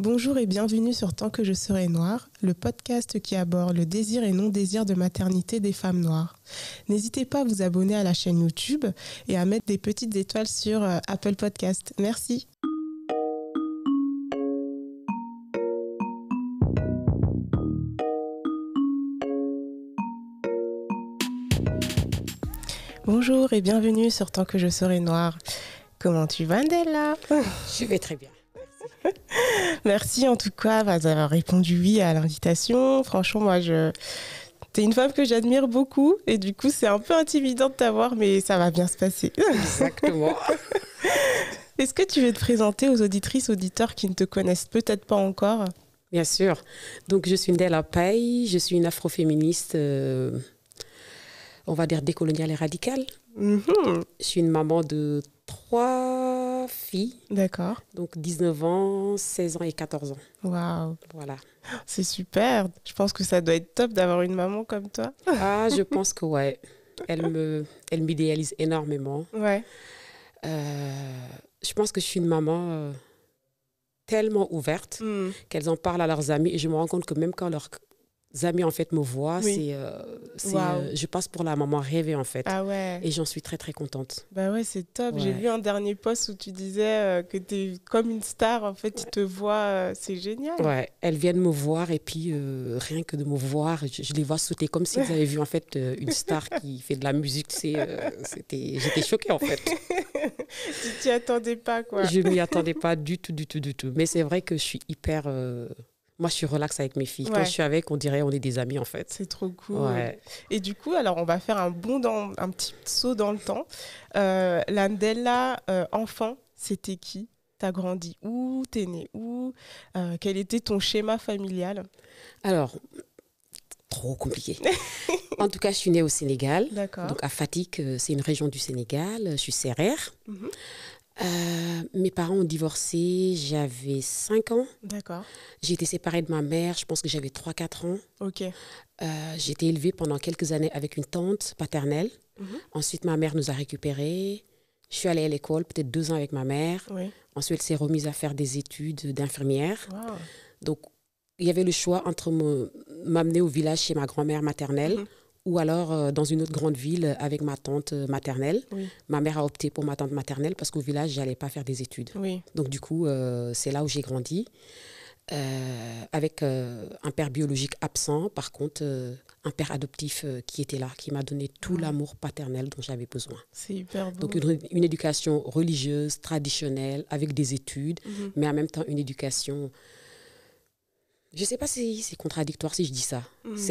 Bonjour et bienvenue sur Tant que je serai noire, le podcast qui aborde le désir et non-désir de maternité des femmes noires. N'hésitez pas à vous abonner à la chaîne YouTube et à mettre des petites étoiles sur Apple Podcast. Merci. Bonjour et bienvenue sur Tant que je serai noire. Comment tu vas, Ndella ? Je vais très bien. Merci en tout cas d'avoir répondu oui à l'invitation. Franchement, moi, t'es une femme que j'admire beaucoup et du coup, c'est un peu intimidant de t'avoir, mais ça va bien se passer. Exactement. Est-ce que tu veux te présenter aux auditrices, auditeurs qui ne te connaissent peut-être pas encore ? Bien sûr. Donc, je suis Ndella Paye, je suis une afroféministe, on va dire décoloniale et radicale. Je suis une maman de 3 filles. D'accord. Donc 19 ans, 16 ans et 14 ans. Waouh. Voilà. C'est super. Je pense que ça doit être top d'avoir une maman comme toi. Ah, je pense que ouais. Elle m'idéalise énormément. Ouais. Je pense que je suis une maman tellement ouverte qu'elles en parlent à leurs amis et je me rends compte que même quand leurs amis en fait me voient, Oui. je passe pour la maman rêvée en fait. Ah ouais. Et j'en suis très très contente. Bah ouais, c'est top. Ouais. J'ai vu un dernier post où tu disais que t'es comme une star. En fait, ils te voient. C'est génial. Ouais, elles viennent me voir et puis rien que de me voir, je les vois sauter comme si elles avaient vu en fait une star qui fait de la musique. J'étais choquée en fait. Tu t'y attendais pas, quoi. Je m'y attendais pas du tout. Mais c'est vrai que je suis hyper... Moi, je suis relax avec mes filles. Ouais. Quand je suis avec, on dirait on est des amis en fait. C'est trop cool. Ouais. Et du coup, alors on va faire un petit saut dans le temps. La Ndella enfant, c'était qui ? T'as grandi où ? T'es née où ? Quel était ton schéma familial ? Alors, trop compliqué. En tout cas, je suis née au Sénégal. D'accord. Donc à Fatick, c'est une région du Sénégal. Je suis sérère. Mes parents ont divorcé, j'avais 5 ans. D'accord. J'ai été séparée de ma mère, je pense que j'avais 3-4 ans. Ok. J'ai été élevée pendant quelques années avec une tante paternelle. Ensuite, ma mère nous a récupérés. Je suis allée à l'école, peut-être 2 ans avec ma mère. Oui. Ensuite, elle s'est remise à faire des études d'infirmière. Wow. Donc, il y avait le choix entre m'amener au village chez ma grand-mère maternelle ou alors dans une autre grande ville avec ma tante maternelle. Oui. Ma mère a opté pour ma tante maternelle parce qu'au village, je n'allais pas faire des études. Oui. Donc du coup, c'est là où j'ai grandi, avec un père biologique absent, par contre, un père adoptif qui était là, qui m'a donné tout l'amour paternel dont j'avais besoin. C'est hyper beau. Donc une éducation religieuse, traditionnelle, avec des études, mais en même temps une éducation... Je ne sais pas si c'est contradictoire si je dis ça.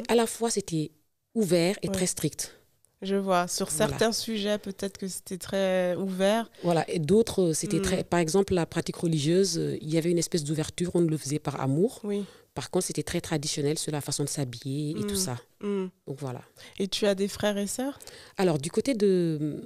À la fois, c'était ouvert et très strict. Je vois. Sur certains sujets, peut-être que c'était très ouvert. Voilà. Et d'autres, c'était très... Par exemple, la pratique religieuse, il y avait une espèce d'ouverture, on le faisait par amour. Oui. Par contre, c'était très traditionnel sur la façon de s'habiller et tout ça. Donc voilà. Et tu as des frères et sœurs ? Alors, du côté de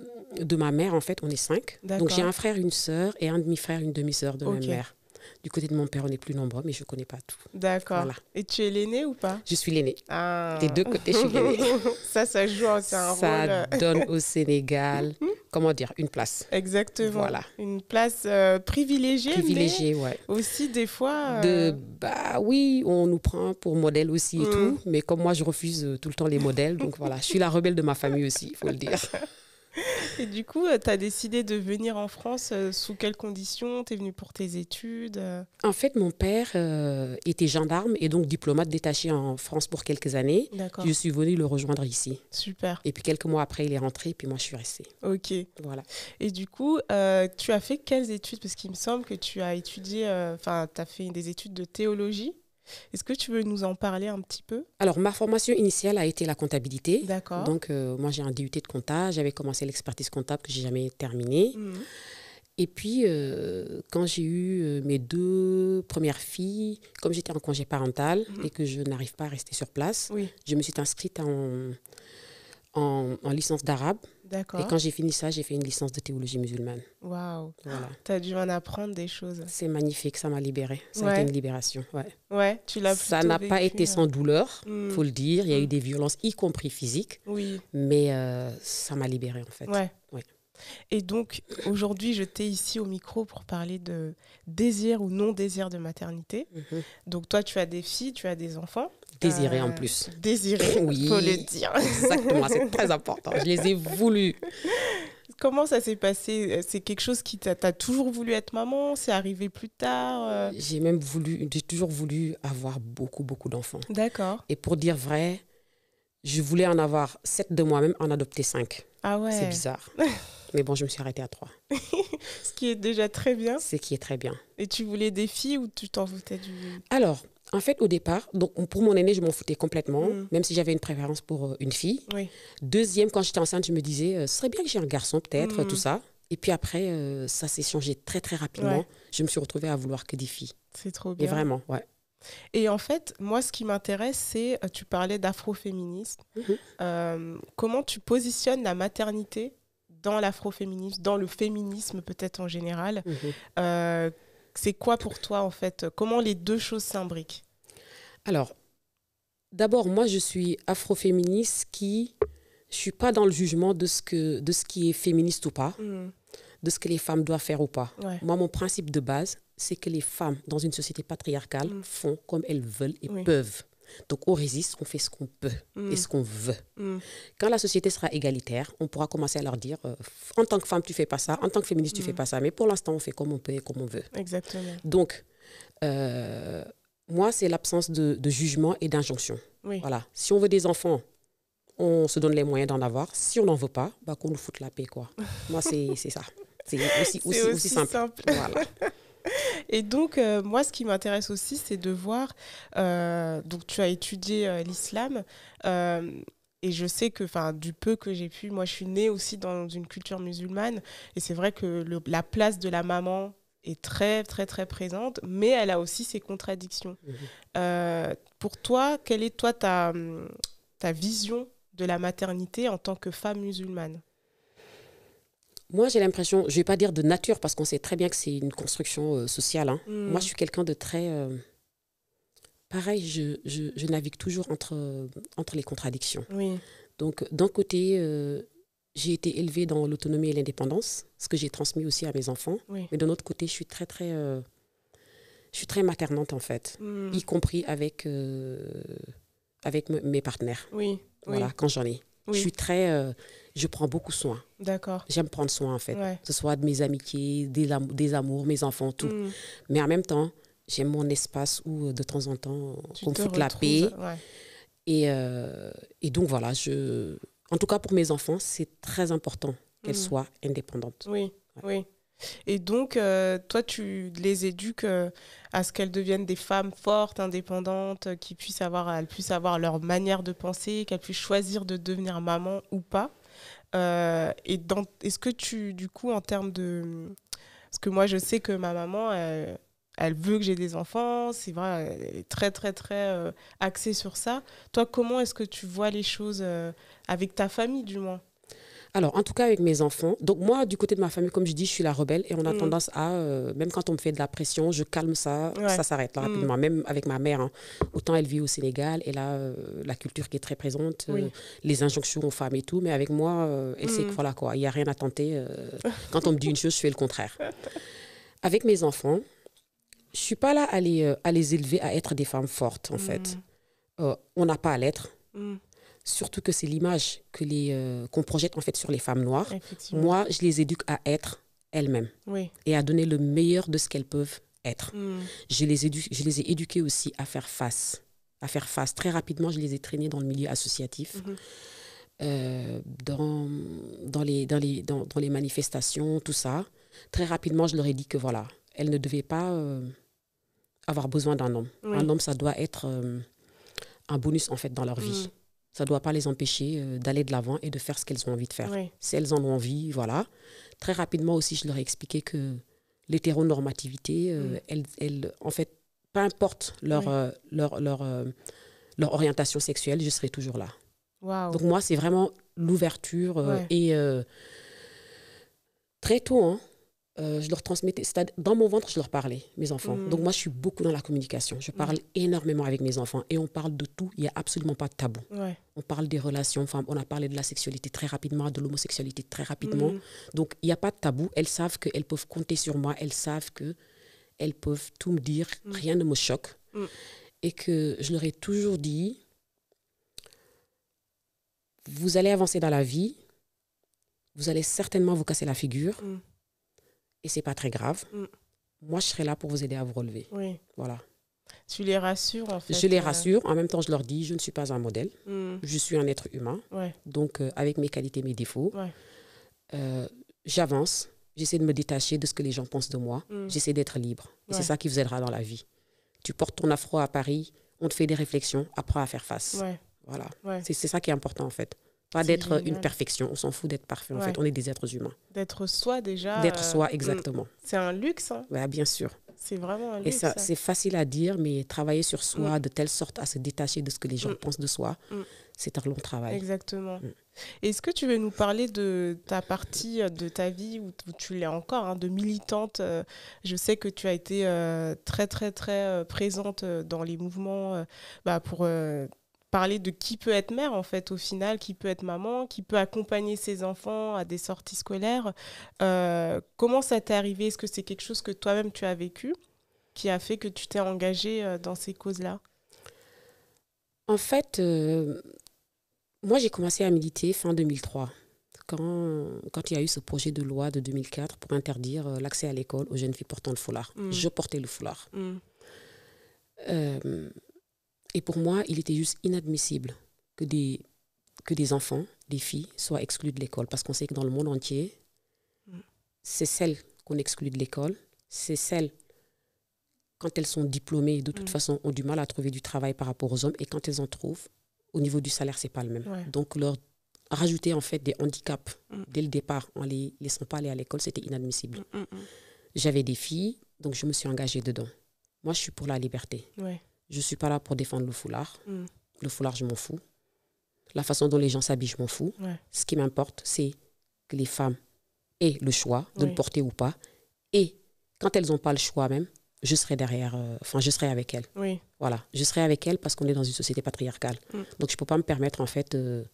ma mère, en fait, on est 5. D'accord. Donc j'ai un frère, une sœur et un demi-frère, une demi-sœur de même mère. Du côté de mon père, on est plus nombreux, mais je ne connais pas tout. D'accord. Voilà. Et tu es l'aînée ou pas ? Je suis l'aînée. Ah. Des 2 côtés, je suis l'aînée. Ça joue aussi un rôle. Ça donne au Sénégal, comment dire, une place. Exactement. Voilà. Une place privilégiée. Privilégiée, mais ouais. Aussi, des fois... Bah oui, on nous prend pour modèle aussi et tout. Mais comme moi, je refuse tout le temps les modèles. Donc voilà, je suis la rebelle de ma famille aussi, il faut le dire. Et du coup, tu as décidé de venir en France sous quelles conditions ? Tu es venue pour tes études En fait, mon père était gendarme et donc diplomate détaché en France pour quelques années. D'accord. Je suis venue le rejoindre ici. Super. Et puis quelques mois après, il est rentré et puis moi, je suis restée. Ok. Voilà. Et du coup, tu as fait quelles études ? Parce qu'il me semble que tu as étudié, tu as fait des études de théologie. Est-ce que tu veux nous en parler un petit peu ? Alors, ma formation initiale a été la comptabilité. D'accord. Donc, moi, j'ai un DUT de compta. J'avais commencé l'expertise comptable que je n'ai jamais terminée. Et puis, quand j'ai eu mes 2 premières filles, comme j'étais en congé parental et que je n'arrive pas à rester sur place, je me suis inscrite en licence d'arabe. D'accord. Et quand j'ai fini ça, j'ai fait une licence de théologie musulmane. Waouh. Voilà. Tu as dû en apprendre des choses. C'est magnifique, ça m'a libérée. Ça a été une libération. Ouais, tu l'as plutôt Ça n'a pas vécu, été sans douleur, faut le dire. Il y a eu Mm. des violences, y compris physiques. Oui. Mais ça m'a libérée, en fait. Ouais. Ouais. Et donc, aujourd'hui, je t'ai ici au micro pour parler de désir ou non-désir de maternité. Donc, toi, tu as des filles, tu as des enfants. Désirés en plus. Désirés, Oui, faut le dire. Exactement, c'est très important. Je les ai voulus. Comment ça s'est passé? C'est quelque chose qui t'as toujours voulu être maman? C'est arrivé plus tard? J'ai toujours voulu avoir beaucoup, beaucoup d'enfants. D'accord. Et pour dire vrai, je voulais en avoir 7 de moi-même, en adopter 5. Ah ouais. C'est bizarre. Mais bon, je me suis arrêtée à 3. Ce qui est déjà très bien. Ce qui est très bien. Et tu voulais des filles ou tu t'en foutais Alors, en fait, au départ, donc pour mon aîné, je m'en foutais complètement, même si j'avais une préférence pour une fille. Oui. Deuxième, quand j'étais enceinte, je me disais, ce serait bien que j'ai un garçon, peut-être, tout ça. Et puis après, ça s'est changé très, très rapidement. Ouais. Je me suis retrouvée à vouloir que des filles. C'est trop bien. Et vraiment, ouais. Et en fait, moi, ce qui m'intéresse, c'est, tu parlais d'afroféminisme. Comment tu positionnes la maternité dans l'afroféminisme, dans le féminisme peut-être en général? C'est quoi pour toi, en fait? Comment les deux choses s'imbriquent? Alors, d'abord, moi, je suis afroféministe je ne suis pas dans le jugement de ce qui est féministe ou pas, de ce que les femmes doivent faire ou pas. Ouais. Moi, mon principe de base, c'est que les femmes, dans une société patriarcale, font comme elles veulent et peuvent. Donc, on résiste, on fait ce qu'on peut et ce qu'on veut. Quand la société sera égalitaire, on pourra commencer à leur dire en tant que femme, tu ne fais pas ça, en tant que féministe, tu ne fais pas ça. Mais pour l'instant, on fait comme on peut et comme on veut. Exactement. Donc, moi, c'est l'absence de jugement et d'injonction. Oui. Voilà. Si on veut des enfants, on se donne les moyens d'en avoir. Si on n'en veut pas, bah, qu'on nous foute la paix, quoi. Moi, c'est ça. C'est aussi simple. Voilà. Et donc, moi, ce qui m'intéresse aussi, c'est de voir... donc, tu as étudié l'islam. Et je sais que, du peu que j'ai pu... Moi, je suis née aussi dans une culture musulmane. Et c'est vrai que la place de la maman est très, très, très présente. Mais elle a aussi ses contradictions. Pour toi, quelle est ta vision de la maternité en tant que femme musulmane? Moi, j'ai l'impression, je ne vais pas dire de nature, parce qu'on sait très bien que c'est une construction sociale. Hein. Moi, je suis quelqu'un de très... pareil, je navigue toujours entre les contradictions. Oui. Donc, d'un côté, j'ai été élevée dans l'autonomie et l'indépendance, ce que j'ai transmis aussi à mes enfants. Oui. Mais de l'autre côté, je suis très maternante, en fait, y compris avec mes partenaires. Oui. Voilà, quand j'en ai. Oui. Je prends beaucoup soin. D'accord. J'aime prendre soin, en fait. Ouais. Que ce soit de mes amitiés, des amours, mes enfants, tout. Mais en même temps, j'aime mon espace où, de temps en temps, on me foute la paix. Ouais. Et donc, voilà, en tout cas, pour mes enfants, c'est très important qu'elles soient indépendantes. Oui, ouais. Oui. Et donc, toi, tu les éduques à ce qu'elles deviennent des femmes fortes, indépendantes, qui puissent avoir leur manière de penser, qu'elles puissent choisir de devenir maman ou pas. Est-ce que du coup, en termes de... Parce que moi, je sais que ma maman, elle veut que j'ai des enfants, c'est vrai, elle est très, très, très axée sur ça. Toi, comment est-ce que tu vois les choses avec ta famille, du moins? Alors, en tout cas, avec mes enfants. Donc, moi, du côté de ma famille, comme je dis, je suis la rebelle. Et on a tendance à, même quand on me fait de la pression, je calme ça, ça s'arrête là, rapidement. Même avec ma mère, hein. Autant elle vit au Sénégal, elle a la culture qui est très présente, les injonctions aux femmes et tout. Mais avec moi, elle sait que voilà, quoi, il n'y a rien à tenter. Quand on me dit une chose, je fais le contraire. Avec mes enfants, je ne suis pas là à les élever à être des femmes fortes, en fait. On n'a pas à l'être. Surtout que c'est l'image qu'on projette en fait sur les femmes noires. Moi, je les éduque à être elles-mêmes et à donner le meilleur de ce qu'elles peuvent être. Je les ai éduquées aussi à faire face. Très rapidement, je les ai traînées dans le milieu associatif, dans les manifestations, tout ça. Très rapidement, je leur ai dit que voilà, elles ne devaient pas avoir besoin d'un homme. Un homme, ça doit être un bonus en fait dans leur vie. Ça ne doit pas les empêcher d'aller de l'avant et de faire ce qu'elles ont envie de faire. Si elles en ont envie, voilà. Très rapidement aussi, je leur ai expliqué que l'hétéronormativité, en fait, peu importe leur orientation sexuelle, je serai toujours là. Wow. Donc moi, c'est vraiment l'ouverture et très tôt, hein, je leur transmettais, dans mon ventre, je leur parlais, mes enfants. Donc moi, je suis beaucoup dans la communication. Je parle énormément avec mes enfants et on parle de tout. Il n'y a absolument pas de tabou. Ouais. On parle des relations femmes, on a parlé de la sexualité très rapidement, de l'homosexualité très rapidement. Donc il n'y a pas de tabou. Elles savent qu'elles peuvent compter sur moi. Elles savent qu'elles peuvent tout me dire. Rien ne me choque. Et que je leur ai toujours dit, vous allez avancer dans la vie, vous allez certainement vous casser la figure. Et ce n'est pas très grave. Moi, je serai là pour vous aider à vous relever. Oui. Voilà. Tu les rassures, en fait. Je les rassure. En même temps, je leur dis, je ne suis pas un modèle. Je suis un être humain. Ouais. Donc, avec mes qualités, mes défauts, j'avance. J'essaie de me détacher de ce que les gens pensent de moi. J'essaie d'être libre. Et c'est ça qui vous aidera dans la vie. Tu portes ton afro à Paris, on te fait des réflexions, apprends à faire face. Ouais. Voilà. Ouais. C'est ça qui est important, en fait. Pas d'être une perfection, on s'en fout d'être parfait. En fait, on est des êtres humains. D'être soi déjà. D'être soi, exactement. C'est un luxe. Hein. Ouais, bien sûr. C'est vraiment un luxe. Et c'est facile à dire, mais travailler sur soi de telle sorte à se détacher de ce que les gens pensent de soi, c'est un long travail. Exactement. Est-ce que tu veux nous parler de ta partie de ta vie, où tu l'es encore, hein, de militante? Je sais que tu as été très, très, très présente dans les mouvements pour... parler de qui peut être mère, en fait, au final, qui peut être maman, qui peut accompagner ses enfants à des sorties scolaires. Comment ça t'est arrivé? Est-ce que c'est quelque chose que toi-même tu as vécu, qui a fait que tu t'es engagée dans ces causes-là? En fait, moi, j'ai commencé à militer fin 2003, quand il y a eu ce projet de loi de 2004 pour interdire l'accès à l'école aux jeunes filles portant le foulard. Je portais le foulard. Et pour moi, il était juste inadmissible que des enfants, des filles, soient exclus de l'école. Parce qu'on sait que dans le monde entier, c'est celles qu'on exclut de l'école. C'est celles, quand elles sont diplômées, de toute façon, ont du mal à trouver du travail par rapport aux hommes. Et quand elles en trouvent, au niveau du salaire, ce n'est pas le même. Ouais. Donc, leur rajouter en fait des handicaps dès le départ, en ne les laissant pas aller à l'école, c'était inadmissible. J'avais des filles, donc je me suis engagée dedans. Moi, je suis pour la liberté. Ouais. Je ne suis pas là pour défendre le foulard. Le foulard, je m'en fous. La façon dont les gens s'habillent, je m'en fous. Ouais. Ce qui m'importe, c'est que les femmes aient le choix de le porter ou pas. Et quand elles n'ont pas le choix même, je serai derrière, je serai avec elles. Oui. Voilà, je serai avec elles parce qu'on est dans une société patriarcale. Donc, je ne peux pas me permettre, en fait, de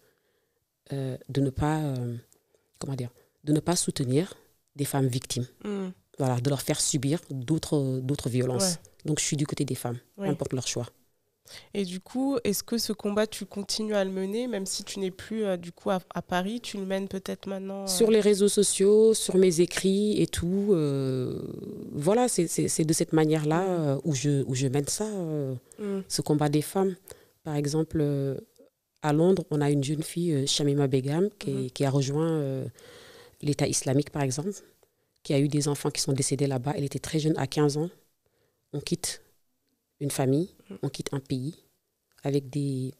ne pas, de ne pas soutenir des femmes victimes. Voilà, de leur faire subir d'autres violences. Ouais. Donc, je suis du côté des femmes, peu importe leur choix. Et du coup, est-ce que ce combat, tu continues à le mener, même si tu n'es plus du coup à Paris, tu le mènes peut-être maintenant Sur les réseaux sociaux, sur mes écrits et tout. Voilà, c'est de cette manière-là où je mène ça, ce combat des femmes. Par exemple, à Londres, on a une jeune fille, Shamima Begum, qui a rejoint l'État islamique, par exemple, qui a eu des enfants qui sont décédés là-bas. Elle était très jeune, à 15 ans. On quitte une famille, on quitte un pays avec des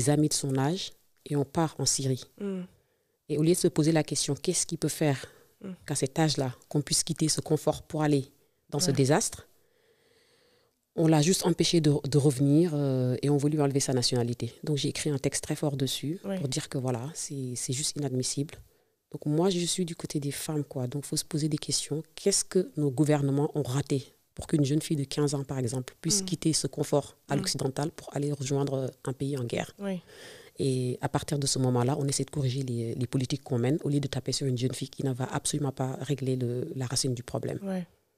amis de son âge et on part en Syrie. Et au lieu de se poser la question, qu'est-ce qui peut faire qu'à cet âge-là, qu'on puisse quitter ce confort pour aller dans ce désastre, on l'a juste empêché de revenir et on voulait lui enlever sa nationalité. Donc j'ai écrit un texte très fort dessus pour dire que voilà, c'est juste inadmissible. Donc moi, je suis du côté des femmes, quoi. Donc il faut se poser des questions. Qu'est-ce que nos gouvernements ont raté pour qu'une jeune fille de 15 ans, par exemple, puisse quitter ce confort à l'occidental pour aller rejoindre un pays en guerre. Et à partir de ce moment-là, on essaie de corriger les politiques qu'on mène au lieu de taper sur une jeune fille qui ne va absolument pas régler la racine du problème.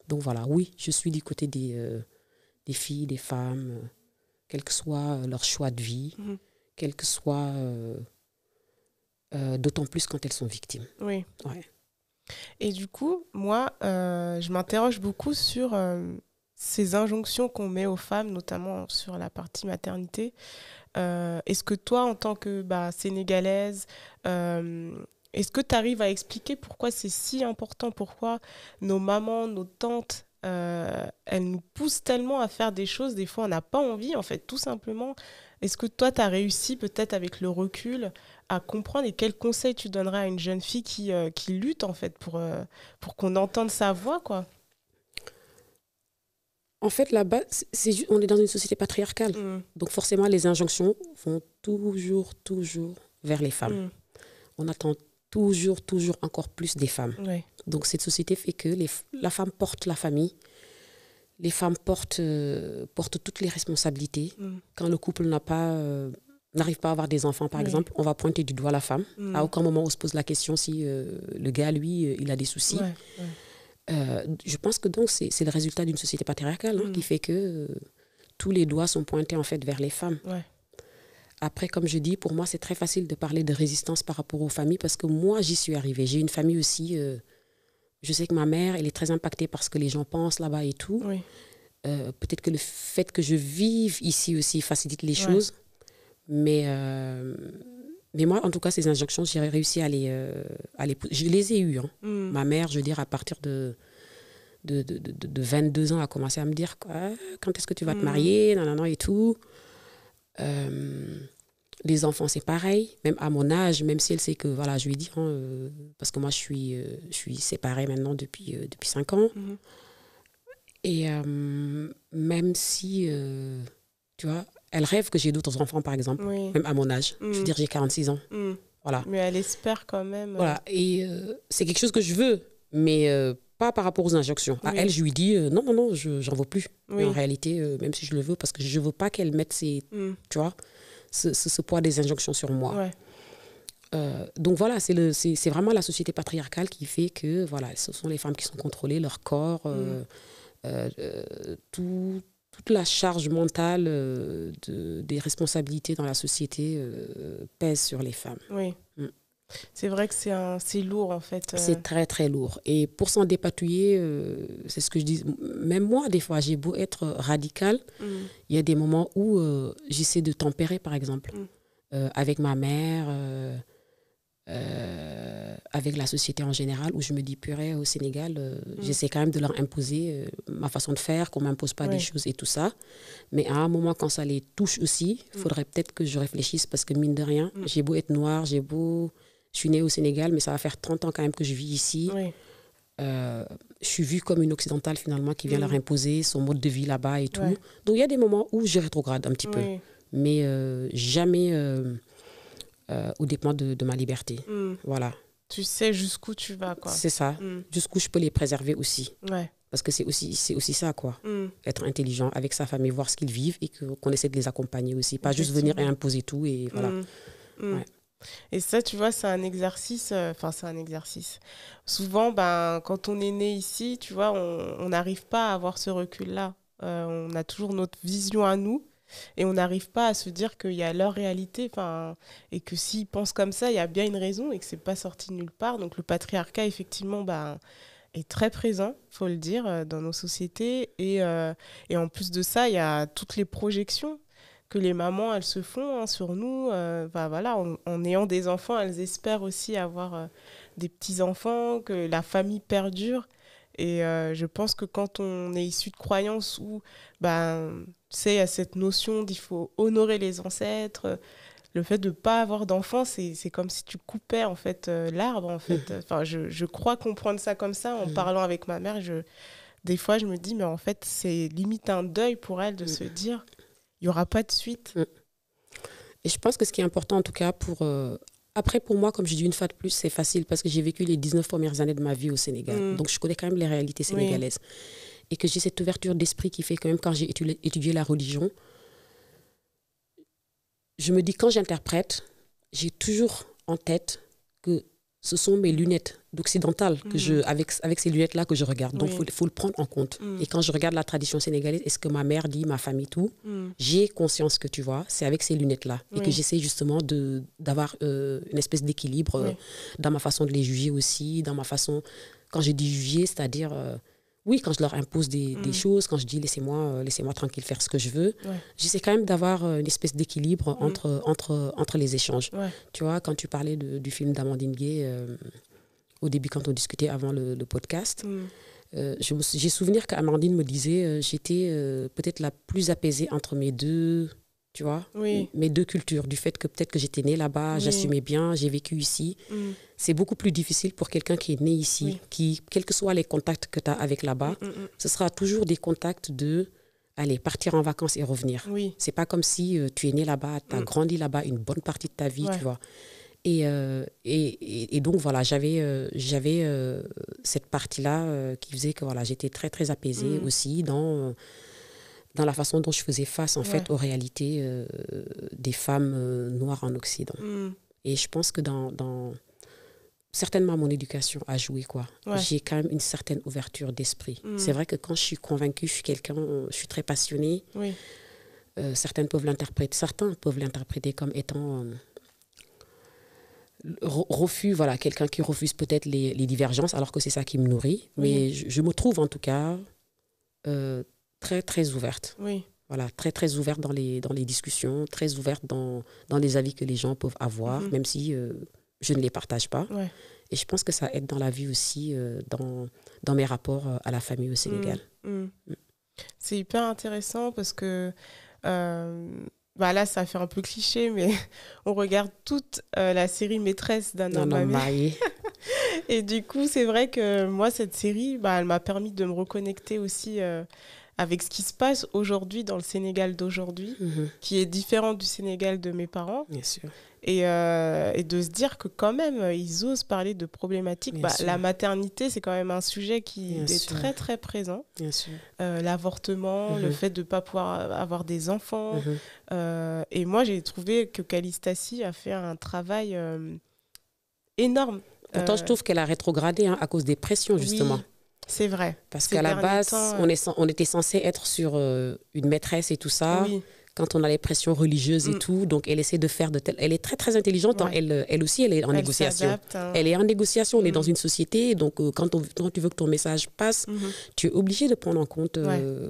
Donc voilà, oui, je suis du côté des filles, des femmes, quel que soit leur choix de vie, quel que soit... d'autant plus quand elles sont victimes. Oui. Ouais. Et du coup, moi, je m'interroge beaucoup sur ces injonctions qu'on met aux femmes, notamment sur la partie maternité. Est-ce que toi, en tant que Sénégalaise, est-ce que tu arrives à expliquer pourquoi c'est si important, pourquoi nos mamans, nos tantes, elles nous poussent tellement à faire des choses, des fois on n'a pas envie, en fait, tout simplement. Est-ce que toi, tu as réussi, peut-être avec le recul, à comprendre, et quels conseils tu donnerais à une jeune fille qui lutte, en fait, pour qu'on entende sa voix, quoi? En fait, là-bas, on est dans une société patriarcale. Donc forcément, les injonctions vont toujours vers les femmes. On attend toujours encore plus des femmes. Donc, cette société fait que la femme porte la famille. Les femmes portent toutes les responsabilités. Quand le couple n'arrive pas à avoir des enfants, par exemple, on va pointer du doigt la femme. À aucun moment, on se pose la question si le gars, lui, il a des soucis. Je pense que donc, c'est le résultat d'une société patriarcale qui fait que tous les doigts sont pointés en fait vers les femmes. Après, comme je dis, pour moi, c'est très facile de parler de résistance par rapport aux familles parce que moi, j'y suis arrivée. J'ai une famille aussi... je sais que ma mère, elle est très impactée par ce que les gens pensent là-bas et tout. Peut-être que le fait que je vive ici aussi facilite les choses. Mais moi, en tout cas, ces injonctions, j'ai réussi à les... je les ai eues. Ma mère, je veux dire, à partir de 22 ans, a commencé à me dire quand est-ce que tu vas te marier, nanana et tout. Les enfants, c'est pareil. Même à mon âge, même si elle sait que, voilà, je lui ai dit, parce que moi, je suis séparée maintenant depuis 5 ans. Et même si, tu vois, elle rêve que j'ai d'autres enfants, par exemple, même à mon âge. Je veux dire, j'ai 46 ans. Voilà. Mais elle espère quand même. Voilà. Et c'est quelque chose que je veux, mais pas par rapport aux injonctions. À elle, je lui dis, non, j'en veux plus. Mais en réalité, même si je le veux, parce que je ne veux pas qu'elle mette tu vois, ce poids des injonctions sur moi. Donc voilà, c'est vraiment la société patriarcale qui fait que voilà, ce sont les femmes qui sont contrôlées, leur corps, toute la charge mentale des responsabilités dans la société pèse sur les femmes. C'est vrai que c'est lourd en fait. C'est très très lourd. Et pour s'en dépatouiller, c'est ce que je dis, même moi des fois, j'ai beau être radicale, il y a des moments où j'essaie de tempérer par exemple, avec ma mère, avec la société en général, où je me dis purée, au Sénégal, j'essaie quand même de leur imposer ma façon de faire, qu'on ne m'impose pas des choses et tout ça. Mais à un moment, quand ça les touche aussi, il faudrait peut-être que je réfléchisse parce que mine de rien, j'ai beau être noire, je suis née au Sénégal, mais ça va faire 30 ans quand même que je vis ici. Je suis vue comme une occidentale finalement qui vient leur imposer son mode de vie là-bas et tout. Donc il y a des moments où je rétrograde un petit peu, mais jamais au dépend de ma liberté. Voilà. Tu sais jusqu'où tu vas, quoi. C'est ça. Jusqu'où je peux les préserver aussi. Parce que c'est aussi ça, quoi. Être intelligent avec sa famille, voir ce qu'ils vivent et qu'on essaie de les accompagner aussi. Pas juste venir et imposer tout et voilà. Et ça, tu vois, c'est un exercice. C'est un exercice. Souvent, quand on est né ici, tu vois, on n'arrive pas à avoir ce recul-là. On a toujours notre vision à nous et on n'arrive pas à se dire qu'il y a leur réalité. Et que s'ils pensent comme ça, il y a bien une raison et que c'est pas sorti de nulle part. Donc, le patriarcat, effectivement, est très présent, il faut le dire, dans nos sociétés. Et en plus de ça, il y a toutes les projections que les mamans, elles se font sur nous. Voilà, en ayant des enfants, elles espèrent aussi avoir des petits-enfants, que la famille perdure. Et je pense que quand on est issu de croyances où, tu sais, il y a cette notion qu'il faut honorer les ancêtres, le fait de ne pas avoir d'enfants, c'est comme si tu coupais en fait, l'arbre. En fait. Je crois comprendre ça comme ça en parlant avec ma mère. Des fois, je me dis, mais en fait, c'est limite un deuil pour elle de se dire... Il n'y aura pas de suite. Et je pense que ce qui est important, en tout cas, après, pour moi, comme je dis une fois de plus, c'est facile parce que j'ai vécu les 19 premières années de ma vie au Sénégal. Donc, je connais quand même les réalités sénégalaises. Et que j'ai cette ouverture d'esprit qui fait quand même, quand j'ai étudié la religion, je me dis, quand j'interprète, j'ai toujours en tête que ce sont mes lunettes d'occidentale avec ces lunettes-là que je regarde. Donc, il faut le prendre en compte. Et quand je regarde la tradition sénégalaise, est-ce que ma mère dit, ma famille, tout, j'ai conscience que, tu vois, c'est avec ces lunettes-là. Et que j'essaie justement d'avoir une espèce d'équilibre dans ma façon de les juger aussi, dans ma façon... Quand je dis juger, c'est-à-dire... oui, quand je leur impose des choses, quand je dis laissez-moi tranquille faire ce que je veux, j'essaie quand même d'avoir une espèce d'équilibre entre les échanges. Tu vois, quand tu parlais du film d'Amandine Gay, au début quand on discutait avant le podcast, j'ai souvenir qu'Amandine me disait j'étais peut-être la plus apaisée entre mes deux... Tu vois, mes deux cultures, du fait que peut-être que j'étais née là-bas, j'assumais bien, j'ai vécu ici. C'est beaucoup plus difficile pour quelqu'un qui est né ici, qui, quels que soient les contacts que tu as avec là-bas, ce sera toujours des contacts aller partir en vacances et revenir. C'est pas comme si tu es né là-bas, tu as grandi là-bas une bonne partie de ta vie, tu vois. Et donc, voilà, j'avais cette partie-là qui faisait que voilà, j'étais très, très apaisée aussi dans la façon dont je faisais face, en fait, aux réalités des femmes noires en Occident. Et je pense que certainement, mon éducation a joué, quoi. J'ai quand même une certaine ouverture d'esprit. C'est vrai que quand je suis convaincue, je suis très passionnée. Certains peuvent l'interpréter comme étant refus, voilà, quelqu'un qui refuse peut-être les divergences, alors que c'est ça qui me nourrit. Mais je me trouve, en tout cas, très, très ouverte. Voilà, très, très ouverte dans les discussions, très ouverte dans les avis que les gens peuvent avoir, même si je ne les partage pas. Et je pense que ça aide dans la vie aussi, dans mes rapports à la famille au Sénégal. C'est hyper intéressant parce que là, ça fait un peu cliché, mais on regarde toute la série Maîtresse d'un homme marié. Et du coup, c'est vrai que moi, cette série, elle m'a permis de me reconnecter aussi avec ce qui se passe aujourd'hui dans le Sénégal d'aujourd'hui, qui est différent du Sénégal de mes parents. Bien sûr. Et de se dire que quand même, ils osent parler de problématiques. La maternité, c'est quand même un sujet qui est très, très présent. Bien sûr. L'avortement, le fait de ne pas pouvoir avoir des enfants. Et moi, j'ai trouvé que Callistacie a fait un travail énorme. Pourtant, je trouve qu'elle a rétrogradé à cause des pressions, justement. Oui, c'est vrai. Parce qu'à la base, on était censé être sur une maîtresse et tout ça. Oui. Quand on a les pressions religieuses et tout, donc elle essaie de faire de telles... Elle est très, très intelligente. Hein. Elle aussi, elle est en négociation. S'adapte, hein. Elle est en négociation. On est dans une société. Donc, quand tu veux que ton message passe, tu es obligé de prendre en compte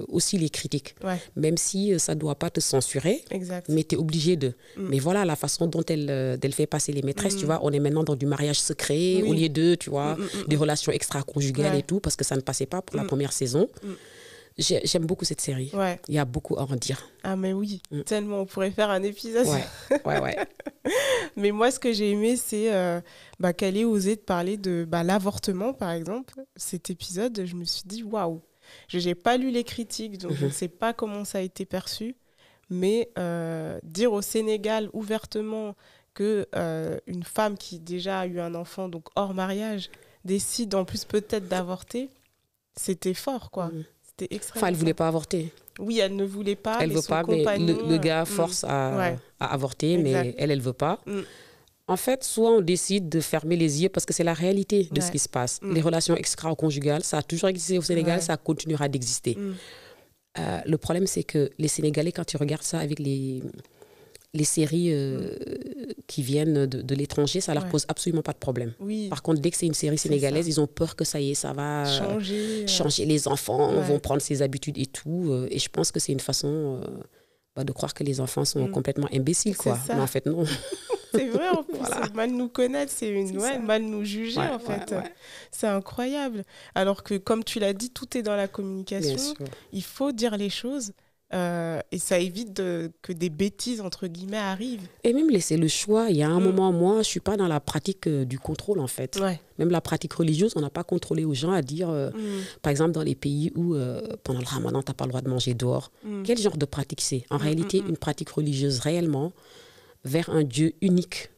aussi les critiques. Même si ça ne doit pas te censurer. Exact. Mais tu es obligé de... Mais voilà, la façon dont elle fait passer les maîtresses, tu vois, on est maintenant dans du mariage secret au lieu de, tu vois, des relations extra-conjugales et tout, parce que ça ne passait pas pour la première saison. J'aime beaucoup cette série. Il y a beaucoup à en dire. Ah mais oui, tellement, on pourrait faire un épisode. Ouais. Mais moi, ce que j'ai aimé, c'est qu'elle ait osé de parler de l'avortement, par exemple. Cet épisode, je me suis dit, waouh, je n'ai pas lu les critiques, donc je ne sais pas comment ça a été perçu. Mais dire au Sénégal ouvertement qu'une femme qui déjà a eu un enfant, donc hors mariage, décide en plus peut-être d'avorter, c'était fort, quoi. Enfin, elle ne voulait pas avorter. Oui, elle ne voulait pas. Elle ne veut pas, mais le gars force à avorter, mais elle ne veut pas. En fait, soit on décide de fermer les yeux parce que c'est la réalité de ce qui se passe. Les relations extra-conjugales, ça a toujours existé au Sénégal, ça continuera d'exister. Le problème, c'est que les Sénégalais, quand tu regardes ça avec les séries qui viennent de l'étranger, ça ne leur pose absolument pas de problème. Par contre, dès que c'est une série sénégalaise, ils ont peur que ça y est, ça va changer. Les enfants vont prendre ses habitudes et tout. Et je pense que c'est une façon de croire que les enfants sont complètement imbéciles, quoi. Mais en fait, non. C'est vrai, en plus, mal nous connaître, c'est mal nous juger, en fait. C'est incroyable. Alors que, comme tu l'as dit, tout est dans la communication. Il faut dire les choses. Et ça évite que des bêtises, entre guillemets, arrivent. Et même laisser le choix. Il y a un moment, moi, je ne suis pas dans la pratique du contrôle, en fait. Même la pratique religieuse, on n'a pas contrôlé aux gens à dire, par exemple, dans les pays où, pendant le ramadan, tu n'as pas le droit de manger dehors. Quel genre de pratique c'est? En réalité, une pratique religieuse réellement vers un Dieu unique.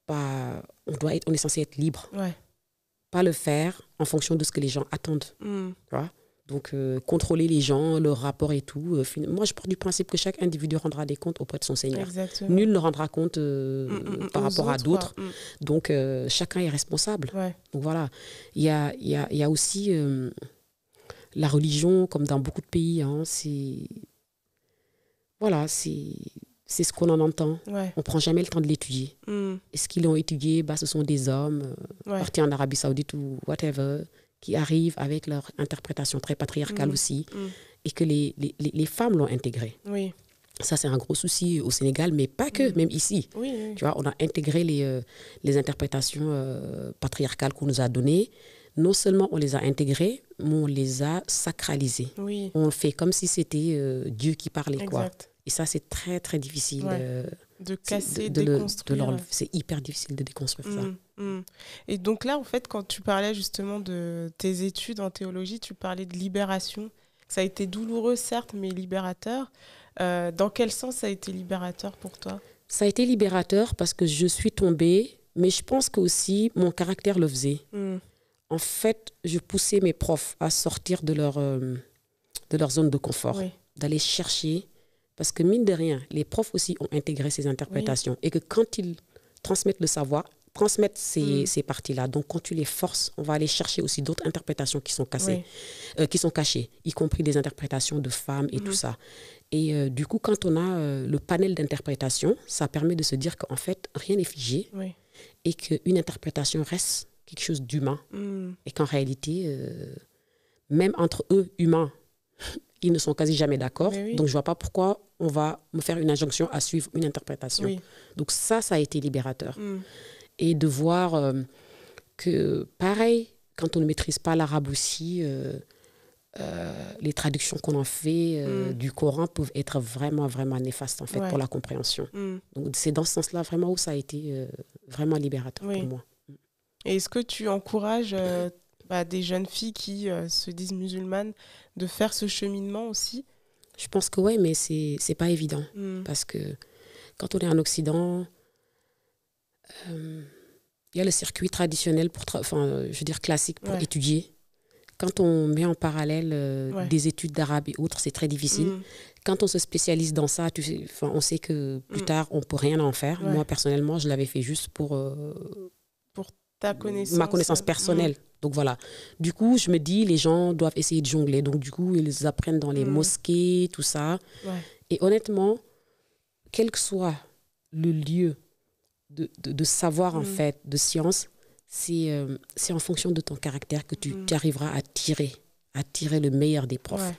On est censé être libre. Pas le faire en fonction de ce que les gens attendent. Tu vois? Donc, contrôler les gens, leur rapport et tout. Moi, je pars du principe que chaque individu rendra des comptes auprès de son Seigneur. Exactement. Nul ne rendra compte par rapport à d'autres. Donc, chacun est responsable. Donc, voilà. Il y a aussi la religion, comme dans beaucoup de pays. Hein, c'est ce qu'on en entend. On ne prend jamais le temps de l'étudier. Et ce qu'ils ont étudié, ce sont des hommes partis en Arabie Saoudite ou whatever, qui arrivent avec leur interprétation très patriarcale aussi, et que les femmes l'ont intégré. Ça, c'est un gros souci au Sénégal, mais pas que, même ici. Tu vois, on a intégré les interprétations patriarcales qu'on nous a données. Non seulement on les a intégrées, mais on les a sacralisées. On fait comme si c'était Dieu qui parlait, quoi. Et ça, c'est très, très difficile de casser, de déconstruire. C'est hyper difficile de déconstruire ça. Et donc là, en fait, quand tu parlais justement de tes études en théologie, tu parlais de libération. Ça a été douloureux, certes, mais libérateur. Dans quel sens ça a été libérateur pour toi? Ça a été libérateur parce que je suis tombée, mais je pense que aussi mon caractère le faisait. En fait, je poussais mes profs à sortir de leur zone de confort, d'aller chercher. Parce que mine de rien, les profs aussi ont intégré ces interprétations. Et que quand ils transmettent le savoir, transmettent ces parties-là. Donc, quand tu les forces, on va aller chercher aussi d'autres interprétations qui sont cachées, y compris des interprétations de femmes et tout ça. Et du coup, quand on a le panel d'interprétation, ça permet de se dire qu'en fait, rien n'est figé et qu'une interprétation reste quelque chose d'humain. Et qu'en réalité, même entre eux, humains, ils ne sont quasi jamais d'accord. Donc, je ne vois pas pourquoi on va me faire une injonction à suivre une interprétation. Donc, ça a été libérateur. Et de voir que, pareil, quand on ne maîtrise pas l'arabe aussi, les traductions qu'on en fait du Coran peuvent être vraiment, vraiment néfastes, en fait, pour la compréhension. Donc, c'est dans ce sens-là, vraiment, où ça a été vraiment libérateur pour moi. Et est-ce que tu encourages des jeunes filles qui se disent musulmanes de faire ce cheminement aussi? Je pense que oui, mais c'est pas évident. Parce que quand on est en Occident, il y a le circuit traditionnel, classique pour étudier. Quand on met en parallèle des études d'arabe et autres, c'est très difficile. Quand on se spécialise dans ça, on sait que plus tard, on ne peut rien en faire. Moi, personnellement, je l'avais fait juste pour ta connaissance, ma connaissance personnelle. Donc voilà. Du coup, je me dis, les gens doivent essayer de jongler. Donc du coup, ils apprennent dans les mosquées, tout ça. Et honnêtement, quel que soit le lieu de savoir, en fait, de science, c'est en fonction de ton caractère que tu arriveras à tirer le meilleur des profs.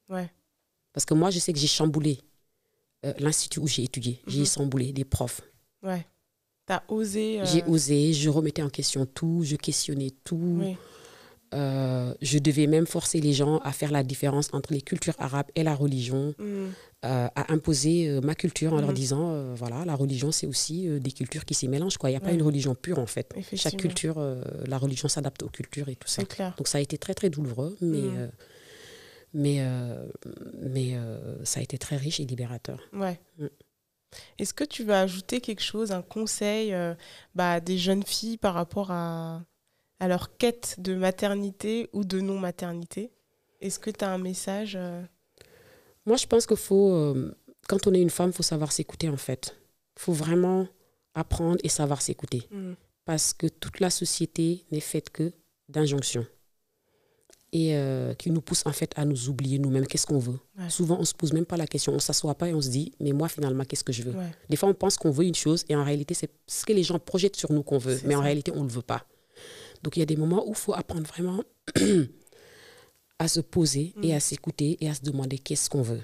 Parce que moi, je sais que j'ai chamboulé l'institut où j'ai étudié. J'ai chamboulé des profs. T'as osé... J'ai osé, je remettais en question tout, je questionnais tout. Je devais même forcer les gens à faire la différence entre les cultures arabes et la religion, à imposer ma culture en leur disant, voilà, la religion, c'est aussi des cultures qui s'y mélangent, quoi. Il n'y a pas une religion pure, en fait. Chaque culture, la religion s'adapte aux cultures et tout ça. Donc, ça a été très, très douloureux, mais ça a été très riche et libérateur. Est-ce que tu vas ajouter quelque chose, un conseil des jeunes filles par rapport à leur quête de maternité ou de non-maternité? Est-ce que tu as un message Moi, je pense qu'il faut, quand on est une femme, il faut savoir s'écouter, en fait. Il faut vraiment apprendre et savoir s'écouter. Parce que toute la société n'est faite que d'injonctions. Et qui nous pousse en fait à nous oublier nous-mêmes, qu'est-ce qu'on veut. Souvent, on ne se pose même pas la question, on ne s'assoit pas et on se dit, mais moi, finalement, qu'est-ce que je veux? Des fois, on pense qu'on veut une chose et en réalité, c'est ce que les gens projettent sur nous qu'on veut, mais en réalité, on ne le veut pas. Donc, il y a des moments où il faut apprendre vraiment à se poser et à s'écouter et à se demander qu'est-ce qu'on veut.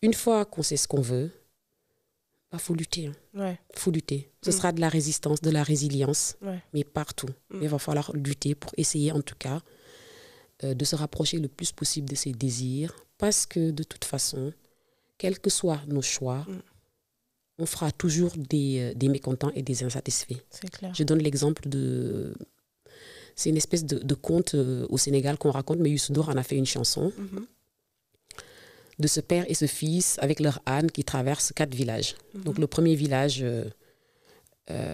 Une fois qu'on sait ce qu'on veut, faut lutter. Faut lutter. Ce sera de la résistance, de la résilience, mais partout. Il va falloir lutter pour essayer, en tout cas, de se rapprocher le plus possible de ses désirs, parce que de toute façon, quels que soient nos choix, on fera toujours des mécontents et des insatisfaits. C'est clair. Je donne l'exemple c'est une espèce de conte au Sénégal qu'on raconte, mais Youssou N'Dour en a fait une chanson, de ce père et ce fils avec leur âne qui traversent 4 villages. Donc le premier village, je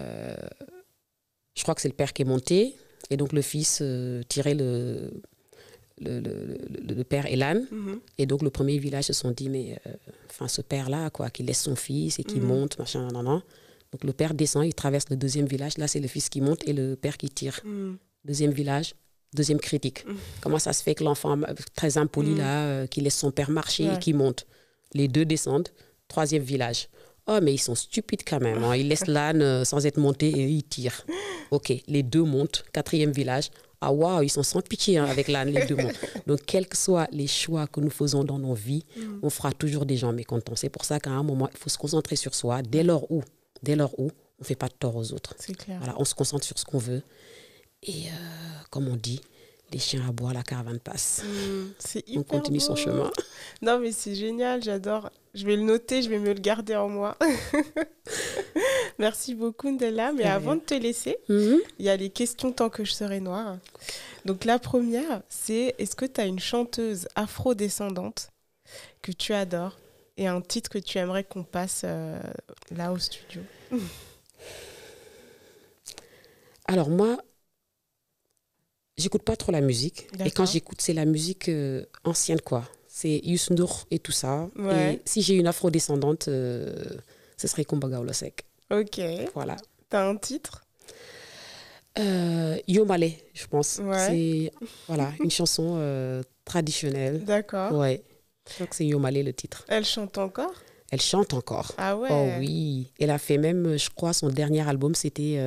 crois que c'est le père qui est monté, et donc le fils tirait le père et l'âne. Et donc le premier village se sont dit, mais ce père-là, quoi, qui laisse son fils et qui monte, machin, nan. Donc le père descend, il traverse le deuxième village, là c'est le fils qui monte et le père qui tire. Deuxième village, deuxième critique. Comment ça se fait que l'enfant très impoli là, qui laisse son père marcher et qui monte? Les deux descendent, troisième village. Oh, mais ils sont stupides quand même, hein. Ils laissent l'âne sans être monté et ils tirent. Ok, les deux montent, quatrième village. Ah waouh, ils sont sans pitié avec l'âne, les deux mondes. Donc, quels que soient les choix que nous faisons dans nos vies, on fera toujours des gens mécontents. C'est pour ça qu'à un moment, il faut se concentrer sur soi. Dès lors où on ne fait pas de tort aux autres. C'est clair. Voilà, on se concentre sur ce qu'on veut. Et comme on dit, les chiens aboient, la caravane passe. C'est hyper on continue beau. Son chemin. Non, mais c'est génial, j'adore. Je vais le noter, je vais me le garder en moi. Merci beaucoup, Ndella. Mais avant de te laisser, il y a les questions tant que je serai noire. Donc la première, c'est est-ce que tu as une chanteuse afro-descendante que tu adores et un titre que tu aimerais qu'on passe là au studio. Alors moi, j'écoute pas trop la musique. D'accord. Et quand j'écoute, c'est la musique ancienne, quoi. C'est Youssou N'Dour et tout ça. Ouais. Et si j'ai une afro-descendante, ce serait Kumba Gawlo Seck. Ok. Voilà. T'as un titre? Yo Malé, je pense. Ouais. C'est voilà, une chanson traditionnelle. D'accord. Ouais. Je crois que c'est Yo Malé le titre. Elle chante encore? Elle chante encore. Ah ouais. Oh oui. Elle a fait même, je crois, son dernier album, c'était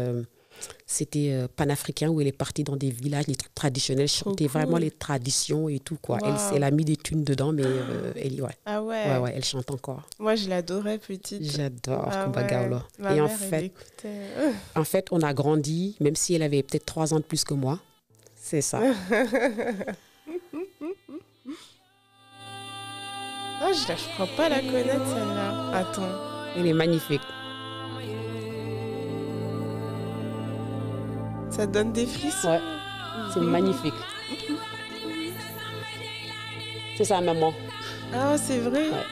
Panafricain, où elle est partie dans des villages, les trucs traditionnels, chanter cool. vraiment les traditions et tout, quoi. Wow. Elle a mis des tunes dedans, mais ouais. Ah ouais. Ouais, elle chante encore. Moi, je l'adorais petite. J'adore ouais. Kumba Gawlo. Ma Et mère, elle écoutait. en fait, on a grandi, même si elle avait peut-être 3 ans de plus que moi. C'est ça. Ah, je crois pas la connaître, celle-là. Attends. Elle est magnifique. Ça donne des frissons. Ouais, c'est magnifique. C'est ça, maman. Ah, c'est vrai. Ouais.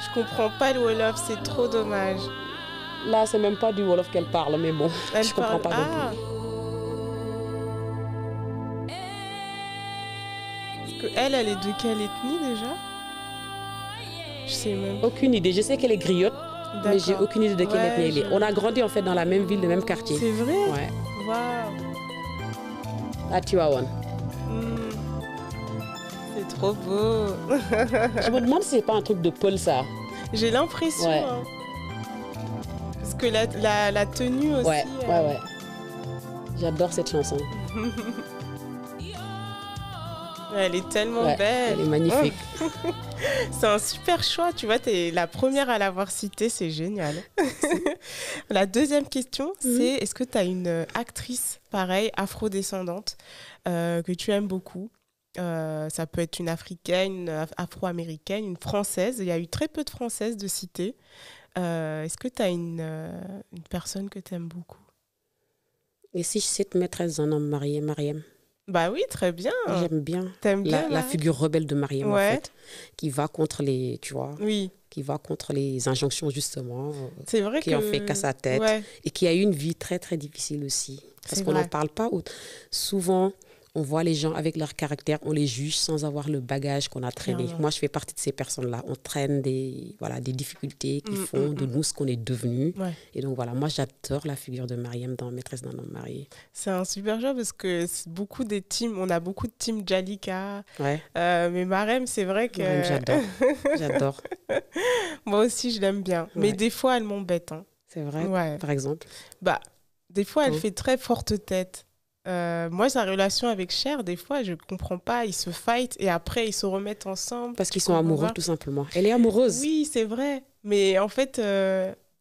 Je comprends pas le Wolof, c'est trop dommage. Là, c'est même pas du Wolof qu'elle parle, mais bon, je comprends pas non plus. Elle est de quelle ethnie déjà? Je sais même. Aucune idée. Je sais qu'elle est griotte, mais j'ai aucune idée de quelle ethnie elle est. On a grandi en fait dans la même ville, le même quartier. C'est vrai? Ouais. Waouh. À Tivaouane. C'est trop beau. Je me demande si c'est pas un truc de Paul, ça. J'ai l'impression. Ouais. Hein. Parce que la tenue aussi. Ouais. J'adore cette chanson. Elle est tellement belle. Elle est magnifique. C'est un super choix, tu vois, t'es la première à l'avoir citée, c'est génial. La deuxième question, c'est est-ce que tu as une actrice, pareil, afrodescendante, que tu aimes beaucoup? Ça peut être une africaine, une afro-américaine, une française. Il y a eu très peu de françaises de citer. Est-ce que tu as une personne que tu aimes beaucoup? Et si je cite Maîtresse d'un homme marié, Mariam? Bah oui, très bien. J'aime bien. T'aimes bien la figure rebelle de Mariam, en fait, qui va contre les, tu vois, qui va contre les injonctions, justement, c'est vrai qui en fait qu'à sa tête, et qui a eu une vie très, très difficile aussi. Parce qu'on n'en parle pas. Souvent, on voit les gens avec leur caractère, on les juge sans avoir le bagage qu'on a traîné. Moi, je fais partie de ces personnes-là. On traîne des difficultés qui font de nous ce qu'on est devenu. Ouais. Et donc, voilà, moi, j'adore la figure de Mariam dans Maîtresse d'un homme marié. C'est un super jeu parce que beaucoup des teams, on a beaucoup de teams Jalika. Ouais. Mais Mariam, c'est vrai que... Mariam, j'adore. Moi aussi, je l'aime bien. Ouais. Mais des fois, elle m'embête. Hein. C'est vrai, par exemple? Bah, des fois, elle fait très forte tête. Moi, sa relation avec Cher, des fois, je comprends pas. Ils se fight et après, ils se remettent ensemble. Parce qu'ils sont amoureux, tout simplement. Elle est amoureuse. Oui, c'est vrai. Mais en fait,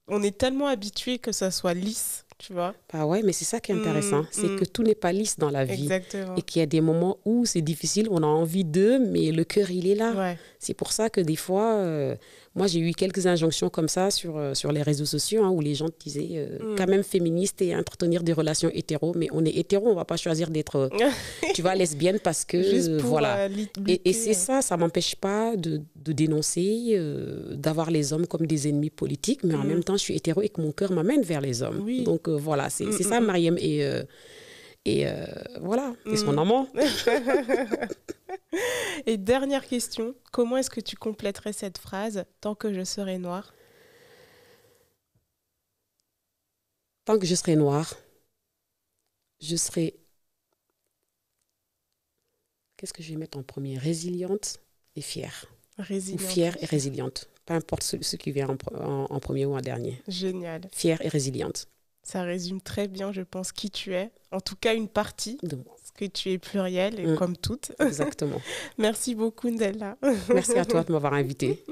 on est tellement habitués que ça soit lisse, tu vois. Bah ouais, mais c'est ça qui est intéressant. C'est que tout n'est pas lisse dans la vie. Exactement. Et qu'il y a des moments où c'est difficile, on a envie d'eux, mais le cœur, il est là. Ouais. C'est pour ça que des fois... moi, j'ai eu quelques injonctions comme ça sur les réseaux sociaux, où les gens te disaient quand même féministe et entretenir des relations hétéro. Mais on est hétéro, on ne va pas choisir d'être, tu vois, lesbienne parce que... Juste pour, voilà. Et c'est ça, ça ne m'empêche pas de dénoncer, d'avoir les hommes comme des ennemis politiques. Mais en même temps, je suis hétéro et que mon cœur m'amène vers les hommes. Oui. Donc voilà, c'est ça, Mariam. Et voilà, qu'est-ce qu'on en ment? Et dernière question, comment est-ce que tu compléterais cette phrase « Tant que je serai noire » ? Tant que je serai noire, je serai... Qu'est-ce que je vais mettre en premier? Résiliente et fière. Résiliente. Ou fière et résiliente. Peu importe ce qui vient en premier ou en dernier. Génial. Fière et résiliente. Ça résume très bien, je pense, qui tu es. En tout cas, une partie de moi. Parce que tu es plurielle, et comme toutes. Exactement. Merci beaucoup, Ndella. Merci à toi de m'avoir invitée.